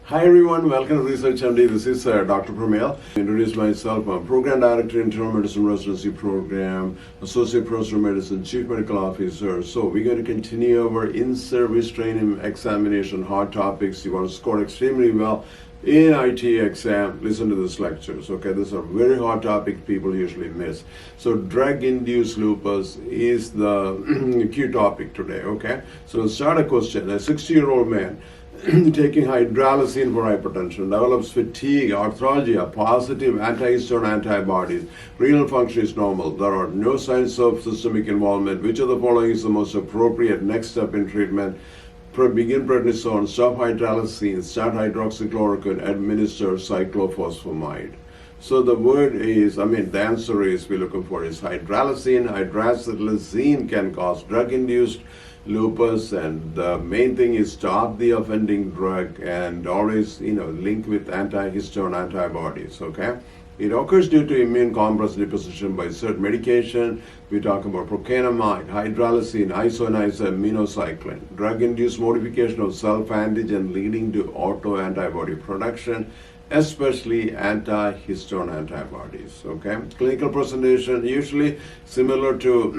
Hi everyone, welcome to Research MD. This is Dr. Pramil. Introduce myself. I'm Program Director, Internal Medicine Residency Program, Associate Professor of Medicine, Chief Medical Officer. So we're going to continue our in-service training examination, hard topics. You want to score extremely well in IT exam, listen to these lectures. Okay, these are very hard topics people usually miss. So drug-induced lupus is the key topic today. Okay, so let's start a question. A 60-year-old man taking hydralazine for hypertension develops fatigue, arthralgia, positive anti-histone antibodies. Renal function is normal. There are no signs of systemic involvement. Which of the following is the most appropriate next step in treatment? Begin prednisone, stop hydralazine, start hydroxychloroquine, administer cyclophosphamide. So the word is, the answer is we're looking for is hydralazine. Hydralazine can cause drug-induced lupus, and the main thing is stop the offending drug and always, link with anti-histone antibodies, okay? It occurs due to immune complex deposition by certain medication. We talk about procainamide, hydralazine, isoniazid, minocycline. Drug-induced modification of self-antigen leading to autoantibody production, especially anti-histone antibodies, okay? Clinical presentation usually similar to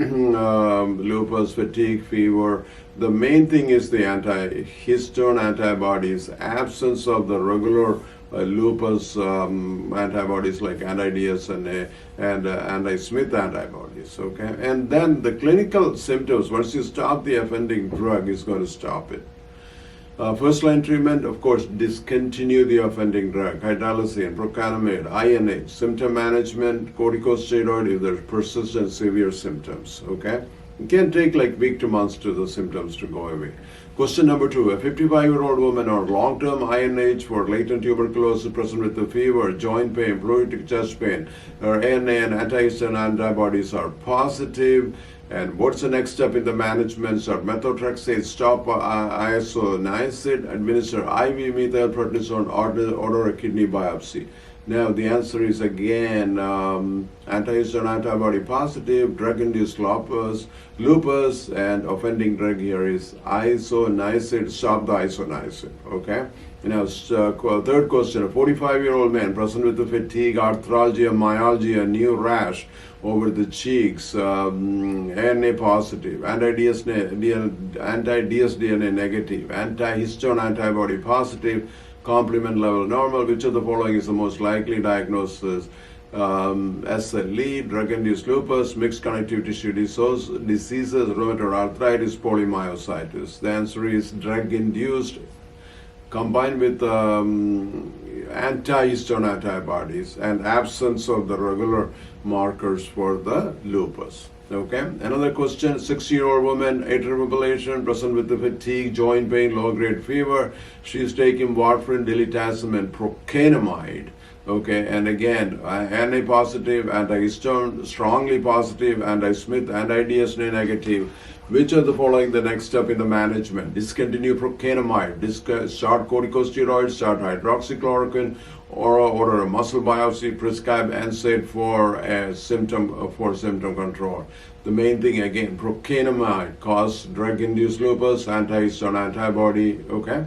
lupus, fatigue, fever. The main thing is the anti-histone antibodies, absence of the regular lupus antibodies like anti-DSNA and anti-Smith antibodies, okay? And then the clinical symptoms, once you stop the offending drug, is going to stop it. First line treatment, of course, discontinue the offending drug, hydralazine, procainamide, INH. Symptom management, corticosteroid if there's persistent severe symptoms, okay? It can take like week to months to the symptoms to go away. Question number 2, a 55-year-old woman on long-term INH for latent tuberculosis present with the fever, joint pain, pruritic chest pain. Her ANA and anti-histone antibodies are positive. And what's the next step in the management? Start methotrexate, stop isoniazid, administer IV methylprednisolone, order a kidney biopsy. Now the answer is again anti-histone antibody positive, drug-induced lupus, and offending drug here is isoniazid. Stop the isoniazid. Okay. Now third question: a 45-year-old man present with the fatigue, arthralgia, myalgia, new rash over the cheeks, ANA positive, anti-dsDNA negative, anti-histone antibody positive, complement level normal. Which of the following is the most likely diagnosis? SLE, drug-induced lupus, mixed connective tissue diseases, rheumatoid arthritis, polymyositis. The answer is drug-induced combined with anti-histone antibodies and absence of the regular markers for the lupus. Okay, another question: 60-year-old woman, atrial fibrillation, present with the fatigue, joint pain, low-grade fever. She's taking warfarin, diltiazem, and procainamide. Okay, and again, NA positive, anti-histone, strongly positive, anti-Smith, anti-DSNA negative. Which of the following the next step in the management? Discontinue procainamide, start corticosteroids, start hydroxychloroquine, or order a muscle biopsy, prescribe NSAID for symptom control. The main thing again, procainamide cause drug-induced lupus, anti-histone antibody. Okay.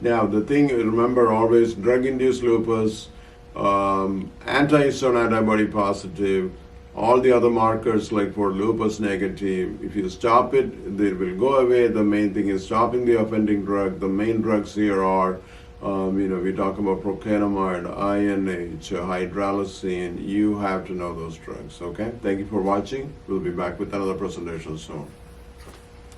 Now the thing, remember always, drug-induced lupus, anti-histone antibody positive. All the other markers like for lupus negative, if you stop it, they will go away. The main thing is stopping the offending drug. The main drugs here are, we talk about procainamide, INH, hydralazine. You have to know those drugs, okay? Thank you for watching. We'll be back with another presentation soon.